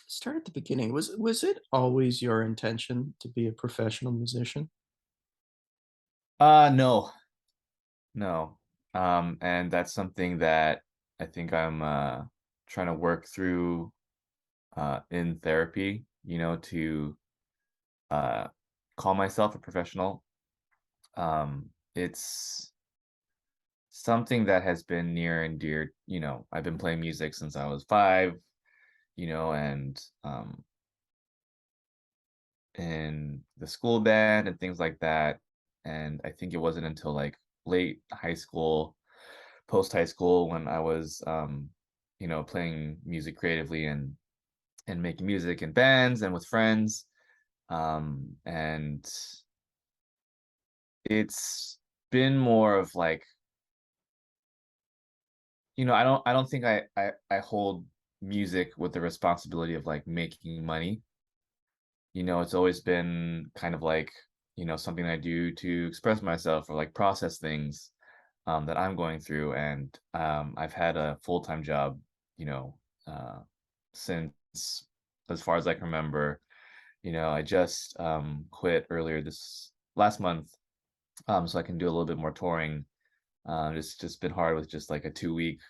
Start at the beginning. Was it always your intention to be a professional musician? No, no. And that's something that I think I'm trying to work through in therapy, to uh call myself a professional. It's something that has been near and dear, I've been playing music since I was 5, and in the school band and things like that. And I think it wasn't until like late high school, post high school when I was playing music creatively and making music in bands and with friends. And it's been more of like, I don't think I hold music with the responsibility of like making money. It's always been kind of like, something I do to express myself or like process things that I'm going through. And I've had a full-time job, you know, uh, since as far as I can remember. I just quit earlier this last month, so I can do a little bit more touring. It's just been hard with just like a 2 week,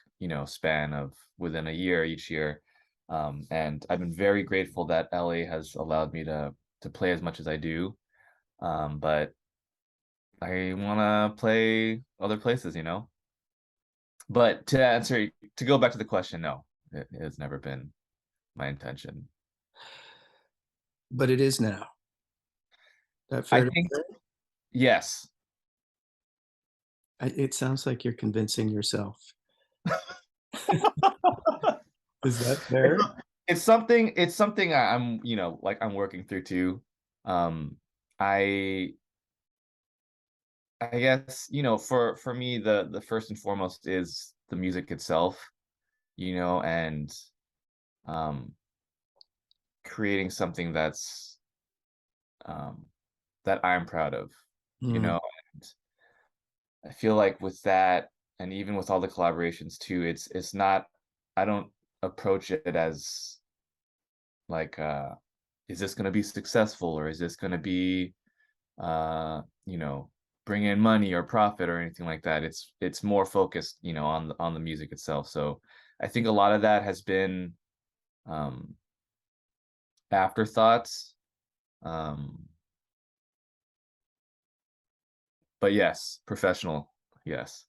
span of within a year each year. And I've been very grateful that LA has allowed me to play as much as I do. But I want to play other places. But to go back to the question, no, it has never been my intention. But it is now. That I fair to think say? yes. It sounds like you're convincing yourself. Is that It's fair? it's something I'm, like I'm working through too. Um, I I guess, for me, the first and foremost is the music itself, and um, creating something um, that I'm proud of, you Mm, know. And I feel like with that, and even with all the collaborations too, it's not. I don't approach it as like, is this going to be successful or is this going to be uh, you know, bring in money or profit or anything like that. It's more focused, on the music itself. So I think a lot of that has been um afterthoughts. Um, but yes, professional. Yes.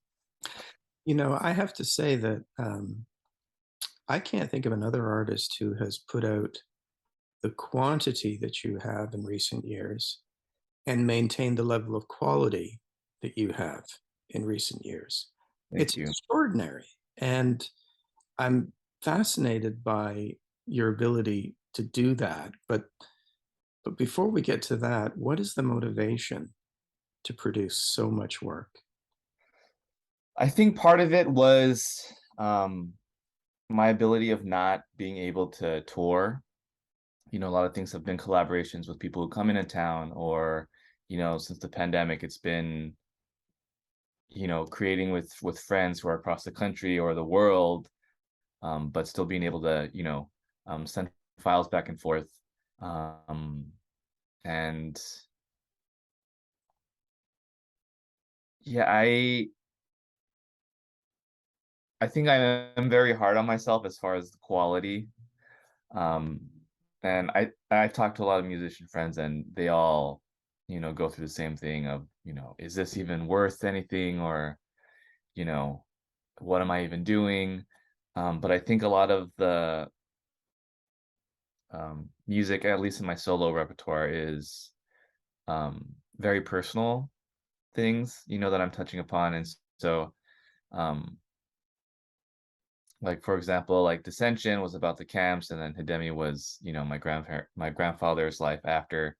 I have to say that I can't think of another artist who has put out the quantity that you have in recent years and maintained the level of quality that you have in recent years. Thank It's you. extraordinary. And I'm fascinated by your ability to do that. But before we get to that, what is the motivation to produce so much work? I think part of it was my ability of not being able to tour. A lot of things have been collaborations with people who come into town, or since the pandemic, it's been creating with friends who are across the country or the world, but still being able to, send files back and forth. Um, and yeah, I think I am very hard on myself as far as the quality. Um, and I've talked to a lot of musician friends, and they all, go through the same thing of, is this even worth anything, or you know, what am I even doing? But I think a lot of the music, at least in my solo repertoire, is very personal things, that I'm touching upon. And so, um, like for example, like Dissension was about the camps, and then Hidemi was, my grandfather's life after.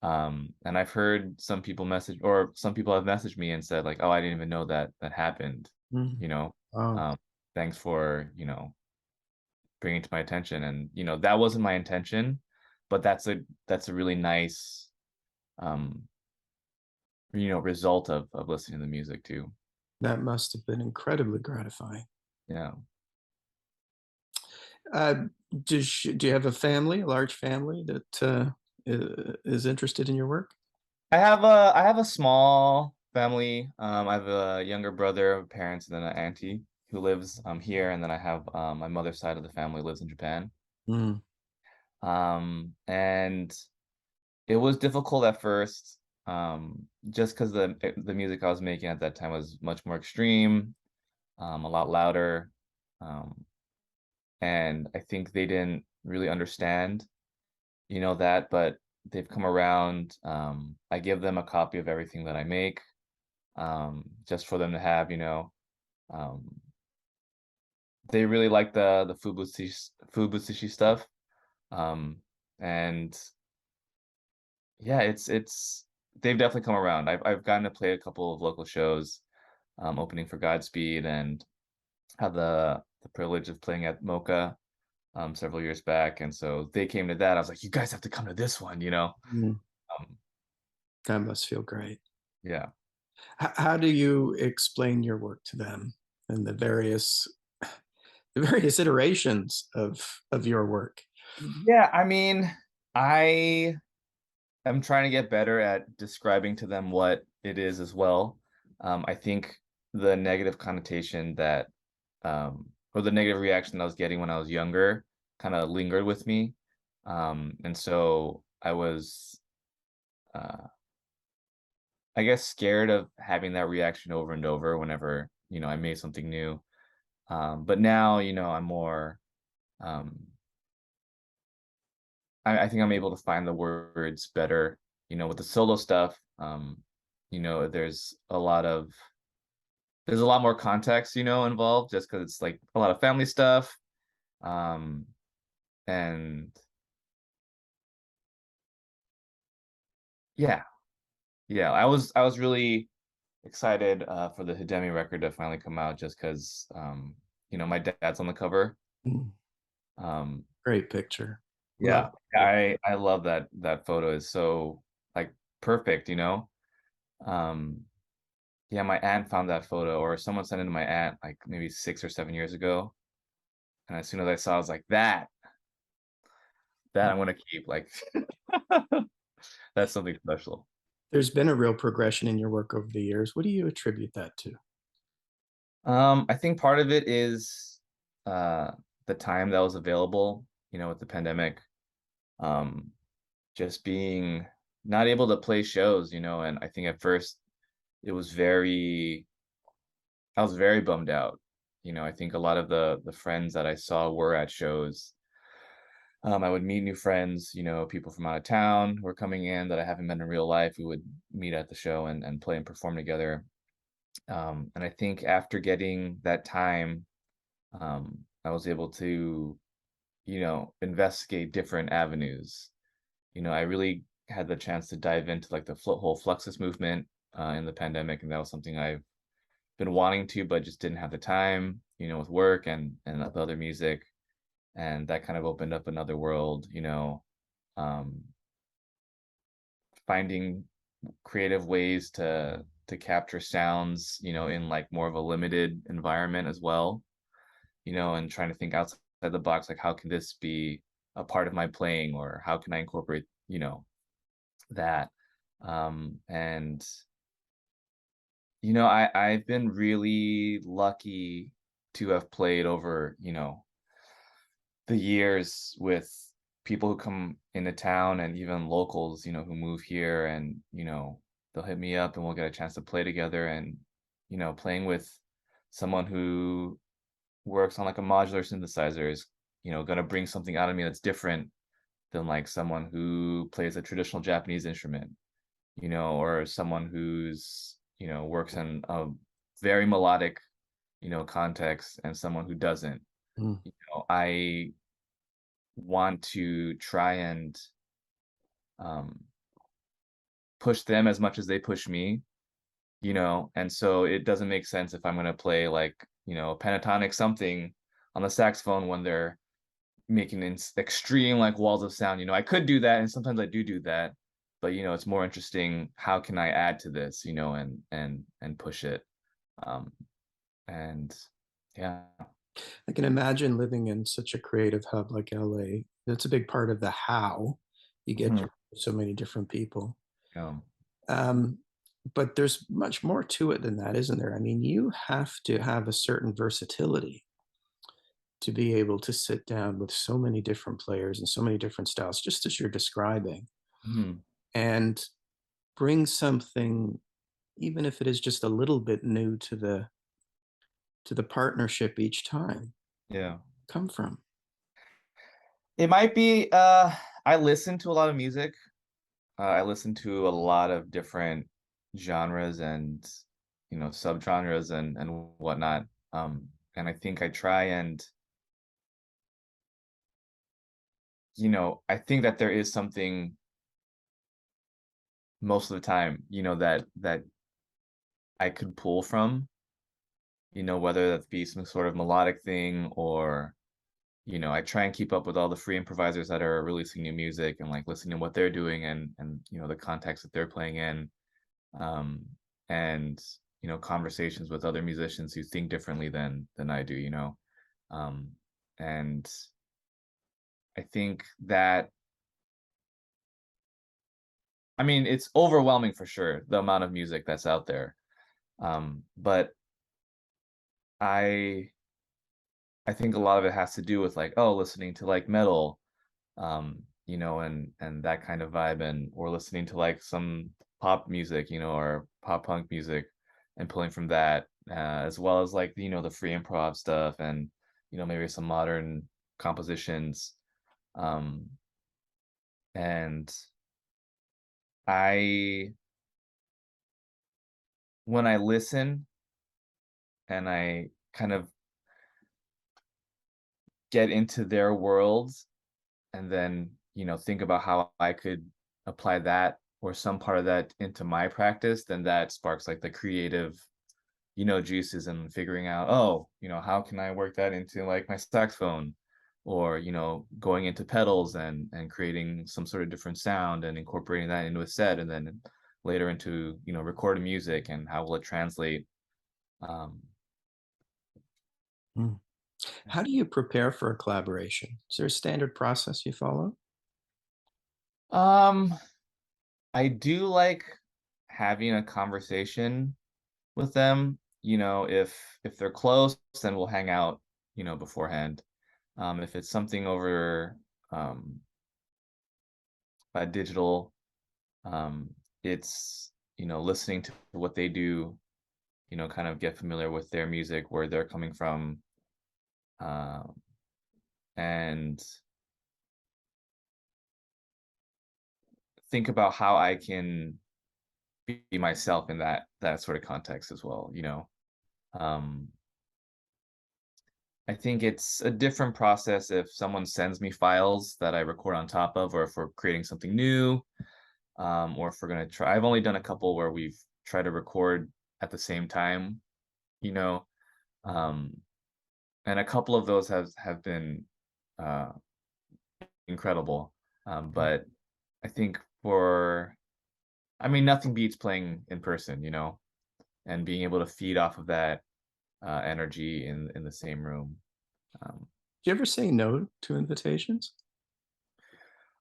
And I've heard some people message, or some people have messaged me and said like, "Oh, I didn't even know that happened." Mhm. You know, Oh, um, thanks for bringing it to my attention. And that wasn't my intention, but that's a really nice um result of listening to the music too. that must have been incredibly gratifying. Yeah. Uh, do you have a family, a large family that is interested in your work? I have a small family. I have a younger brother, parents, and then an auntie who lives here, and then I have my mother's side of the family lives in Japan. Mm, And it was difficult at first, just because the music I was making at that time was much more extreme, a lot louder, um, and I think they didn't really understand, that, but they've come around. I give them a copy of everything that I make, just for them to have. Um, they really like the Fubusushi stuff, um, and yeah, it's they've definitely come around. I've gotten to play a couple of local shows, opening for Godspeed, and had the privilege of playing at Mocha several years back, and so they came to that. I was like, you guys have to come to this one. mm. Um, That must feel great. yeah. How do you explain your work to them and the various iterations of your work? Yeah, I mean, I am trying to get better at describing to them what it is as well. I think the negative connotation or the negative reaction I was getting when I was younger kind of lingered with me. And so I was, uh, I guess, scared of having that reaction over and over whenever, I made something new. But now, I'm more, um, I think I'm able to find the words better, with the solo stuff. There's a lot more context, involved just because it's like a lot of family stuff. Um, and yeah, yeah, I was really excited for the Hidemi record to finally come out just because my dad's on the cover. Mm, Um, great picture. Love yeah, it. I love that photo is so like perfect. Um, Yeah, my aunt found that photo, or someone sent it to my aunt like maybe 6 or 7 years ago, and as soon as I saw, I was like, that I'm gonna keep, like, that's something special. There's been a real progression in your work over the years. What do you attribute that to? I think part of it is, uh, the time that was available, with the pandemic, um, just being not able to play shows, and I think at first it was very I was very bummed out. I think a lot of the friends that I saw were at shows. I would meet new friends, people from out of town who were coming in that I haven't met in real life. We would meet at the show and play and perform together. And I think after getting that time, I was able to, investigate different avenues. I really had the chance to dive into like the whole Fluxus movement in the pandemic, and that was something I've been wanting to, but just didn't have the time, with work and the other music, and that kind of opened up another world. Um, Finding creative ways to capture sounds, in like more of a limited environment as well, and trying to think outside the box, like how can this be a part of my playing, or how can I incorporate, that. And I've been really lucky to have played over, the years with people who come into town and even locals, who move here, and, they'll hit me up and we'll get a chance to play together, and, playing with someone who works on like a modular synthesizer is, gonna bring something out of me that's different than like someone who plays a traditional Japanese instrument, or someone who's, works in a very melodic, context, and someone who doesn't. Mm, I want to try and um, push them as much as they push me, and so it doesn't make sense if I'm going to play like, a pentatonic something on the saxophone when they're making extreme like walls of sound. I could do that, and sometimes I do that, but it's more interesting, how can I add to this, and push it, um, and yeah. I can imagine living in such a creative hub like LA. That's a big part of the how you get Mhm. to so many different people. Yeah. Um, but there's much more to it than that, isn't there? I mean, you have to have a certain versatility to be able to sit down with so many different players and so many different styles, just as you're describing, Mhm. and bring something, even if it is just a little bit new to the partnership each time. Yeah. Come from. It might be, I listen to a lot of music. I listen to a lot of different genres and, subgenres and whatnot. And I think I try and, I think that there is something most of the time, that I could pull from, whether that be some sort of melodic thing or, I try and keep up with all the free improvisers that are releasing new music and like listening to what they're doing and the context that they're playing in. um, and conversations with other musicians who think differently than I do. Um, and I think that I mean it's overwhelming for sure the amount of music that's out there. But I I think a lot of it has to do with like listening to like metal, and that kind of vibe, and or listening to like some pop music, or pop punk music, and pulling from that, as well as like the free improv stuff, and maybe some modern compositions. Um, and I when I listen and I kind of get into their worlds and then think about how I could apply that or some part of that into my practice, then that sparks like the creative juices and figuring out, oh, how can I work that into like my saxophone, or going into pedals and creating some sort of different sound and incorporating that into a set, and then later into recorded music, and how will it translate. um Mm. How do you prepare for a collaboration? Is there a standard process you follow? um I do like having a conversation with them. If they're close, then we'll hang out, beforehand. If it's something over um, digital, it's listening to what they do. Kind of get familiar with their music, where they're coming from, um, and think about how I can be myself in that sort of context as well. Um, I think it's a different process if someone sends me files that I record on top of, or if we're creating something new, or if we're gonna try. I've only done a couple where we've tried to record at the same time, you know, um, and a couple of those have been uh, incredible. But I think I mean, nothing beats playing in person, and being able to feed off of that energy in the same room. Um, Do you ever say no to invitations?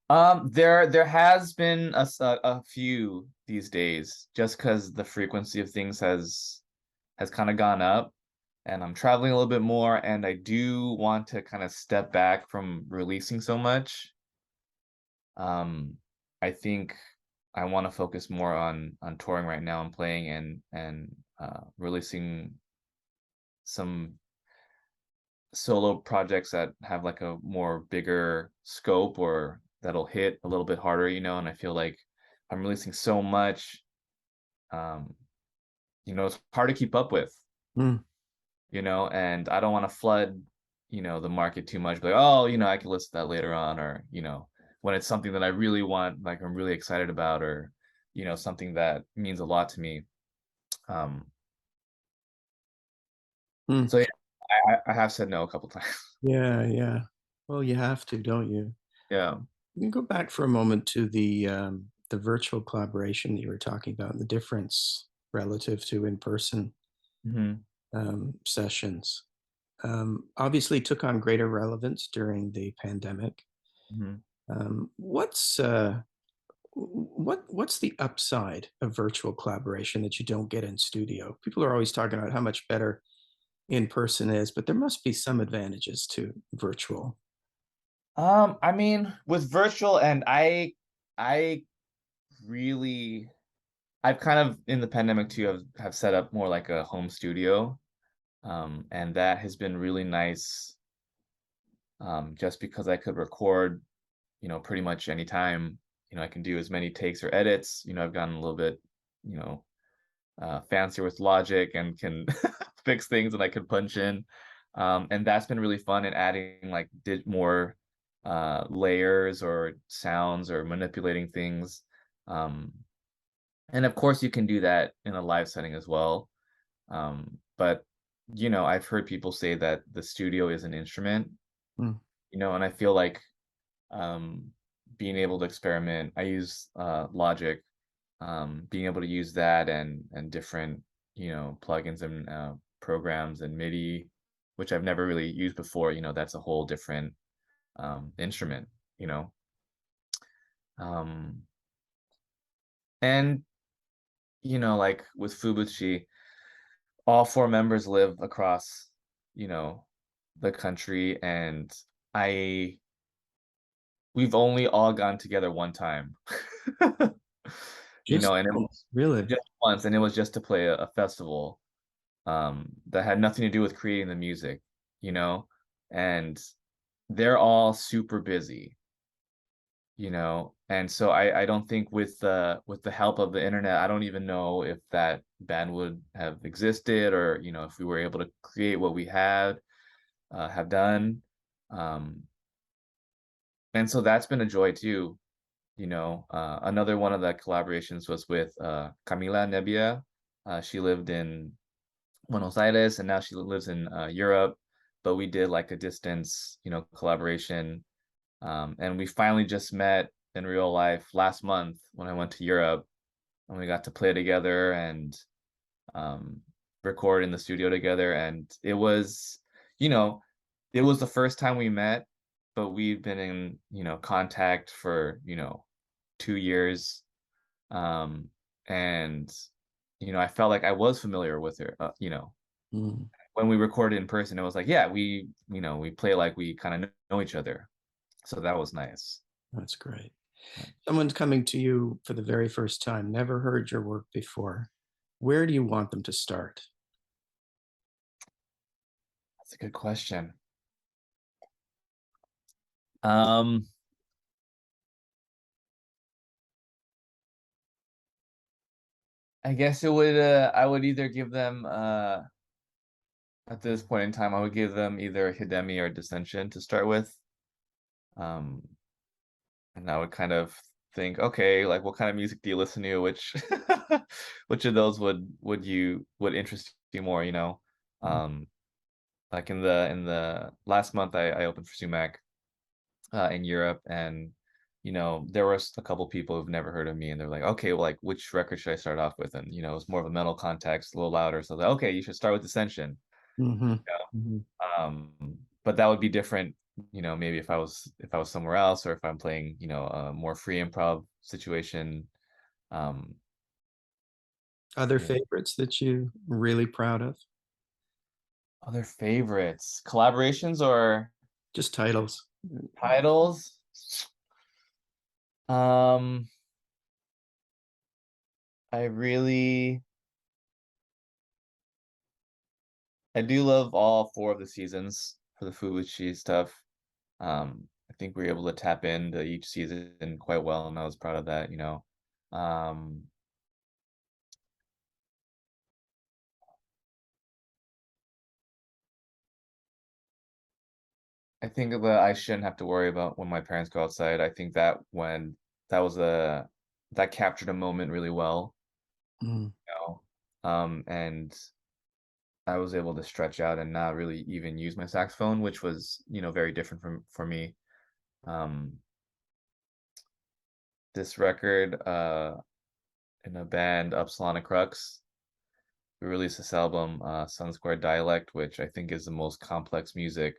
there has been a few these days, just because the frequency of things has kind of gone up, and I'm traveling a little bit more, and I do want to kind of step back from releasing so much. Um, I think I want to focus more on touring right now and playing and releasing some solo projects that have like a more bigger scope, or that'll hit a little bit harder, and I feel like I'm releasing so much. um it's hard to keep up with, Mm. and I don't want to flood the market too much, like, oh, I can list that later on, or when it's something that I really want, like I'm really excited about, or something that means a lot to me. um Mm. so yeah, I have said no a couple times. Yeah, yeah. Well, you have to, don't you? Yeah. You can go back for a moment to the virtual collaboration that you were talking about and the difference relative to in-person Hmm. sessions. obviously took on greater relevance during the pandemic. Mhm. What's the upside of virtual collaboration that you don't get in studio? People are always talking about how much better in person is, but there must be some advantages to virtual. I mean, with virtual and I really I've kind of in the pandemic too have set up more like a home studio. And that has been really nice, just because I could record, pretty much anytime. I can do as many takes or edits. I've gotten a little bit, you know, fancier with Logic and can fix things that I can punch in. And that's been really fun and adding like did more layers or sounds or manipulating things. Um, and of course, you can do that in a live setting as well. But I've heard people say that the studio is an instrument, Mm. and I feel like um, being able to experiment. I use Logic, being able to use that and different plugins and programs and MIDI, which I've never really used before. That's a whole different instrument. You know, um, and like with Fubuchi, all four members live across you know the country, and I we've only all gone together one time. Just And it was once, really? just once, and it was just to play a festival, that had nothing to do with creating the music, you know? And they're all super busy, and so I don't think with the help of the internet, I don't even know if that band would have existed, or, if we were able to create what we have done. Um, and so that's been a joy too. Another one of the collaborations was with Camila Nebbia. She lived in Buenos Aires, and now she lives in Europe. But we did like a distance, collaboration. And we finally just met in real life last month when I went to Europe, and we got to play together and um, record in the studio together. And you know, it was the first time we met, but we've been in, contact for, 2 years. Um, and, I felt like I was familiar with her, Mm, when we recorded in person, it was like, yeah, we play like we kind of know each other. So that was nice. that's great. Yeah. Someone's coming to you for the very first time, never heard your work before. Where do you want them to start? That's a good question. Um, I guess I would either give them at this point in time, I would give them either Hidemi or Dissension to start with. Um, and I would kind of think, okay, like what kind of music do you listen to? Which which of those would interest you more, Mm, Um, like in the last month I opened for Sumac in Europe, and there was a couple people who've never heard of me, and they're like, okay, well, like which record should I start off with? And it was more of a metal context, a little louder. So I was like, okay, you should start with Dissension. mhm, mhm. But that would be different, maybe if I was somewhere else, or if I'm playing, a more free improv situation. Um, Other yeah. favorites that you really proud of? Other favorites, collaborations or Just titles. titles? Um, I really I do love all four of the seasons for the Fubuchi stuff. I think we were able to tap into each season quite well, and I was proud of that. Um, I think that I shouldn't have to worry about when my parents go outside. I think that was a that captured a moment really well, Mm, you know. And I was able to stretch out and not really even use my saxophone, which was, very different from for me. Um, this record, in a band, Upsilon and Crux. we released this album, Sun Square Dialect, which I think is the most complex music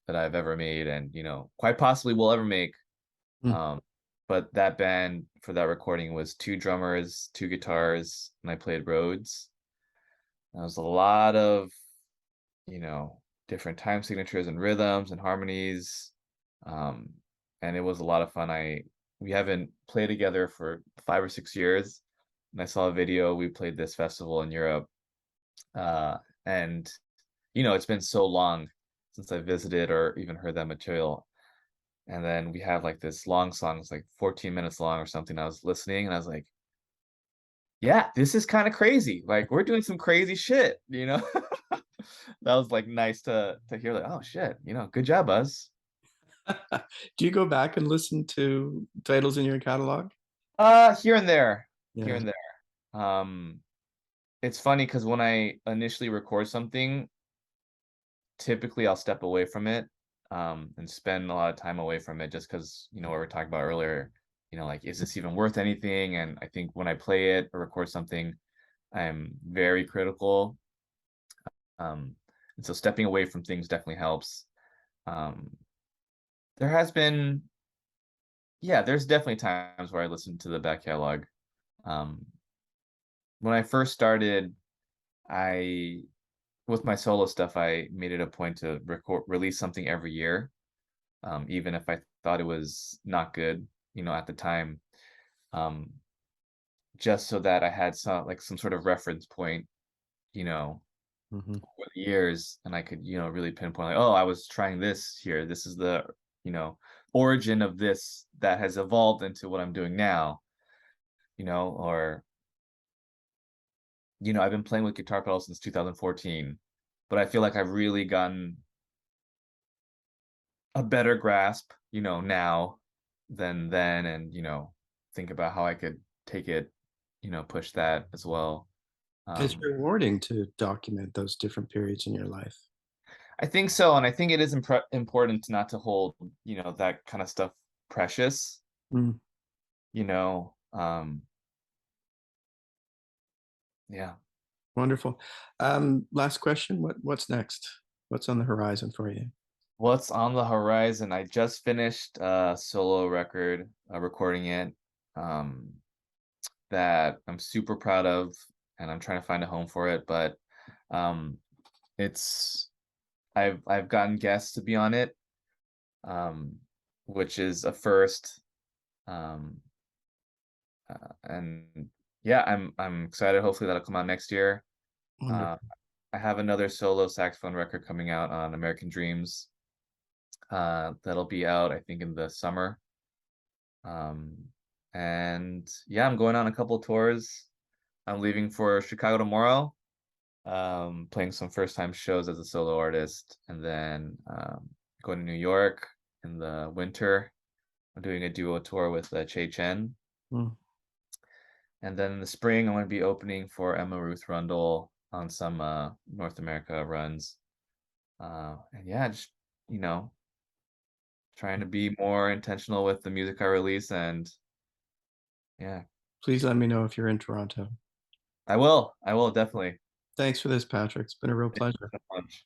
that I've ever made, and quite possibly will ever make. Mm. Um, but that band for that recording was two drummers, two guitars, and I played Rhodes. There was a lot of, you know, different time signatures and rhythms and harmonies. Um, and it was a lot of fun. We haven't played together for 5 or 6 years. And I saw a video. We played this festival in Europe. And it's been so long since I visited or even heard that material. And then we have like this long song, it's like 14 minutes long or something. I was listening and I was like, yeah, this is kind of crazy. Like we're doing some crazy shit. That was like nice to hear like, oh shit, good job, Buzz. Do you go back and listen to titles in your catalog? Here and there. Here Yeah. and there. It's funny because when I initially record something, typically I'll step away from it, and spend a lot of time away from it just because, what we were talking about earlier, like, is this even worth anything? And I think when I play it or record something, I'm very critical. Um, and so stepping away from things definitely helps. Um, there has been, yeah, there's definitely times where I listen to the back catalog. Um, when I first started, I with my solo stuff, I made it a point to release something every year, even if I thought it was not good, at the time, um, just so that I had some sort of reference point, you know, Mhm. over the years, and I could, really pinpoint like, oh, I was trying this here. This is the, you know, origin of this that has evolved into what I'm doing now, or I've been playing with guitar pedals since 2014, but I feel like I've really gotten a better grasp, now than then, and, think about how I could take it, push that as well. It's Um, rewarding to document those different periods in your life. I think so, and I think it is important not to hold, that kind of stuff precious, Mm, you know. Yeah. wonderful. Last question. What's next? What's on the horizon for you? What's on the horizon? I just finished a solo record, recording it. Um, that I'm super proud of, and I'm trying to find a home for it. But um, it's I've gotten guests to be on it, um, which is a first. Um, and yeah, I'm excited. Hopefully that'll come out next year. Uh, Wonderful. I have another solo saxophone record coming out on American Dreams. That'll be out, I think, in the summer. Um, and yeah, I'm going on a couple tours. I'm leaving for Chicago tomorrow, playing some first time shows as a solo artist, and then going to New York in the winter. I'm doing a duo tour with Che Chen, Mm. and then in the spring I'm going to be opening for Emma Ruth Rundle on some North America runs. And yeah, just you know, trying to be more intentional with the music I release, and yeah, Please let me know if you're in Toronto. I will definitely. Thanks for this, Patrick. It's been a real Thank you pleasure. so much.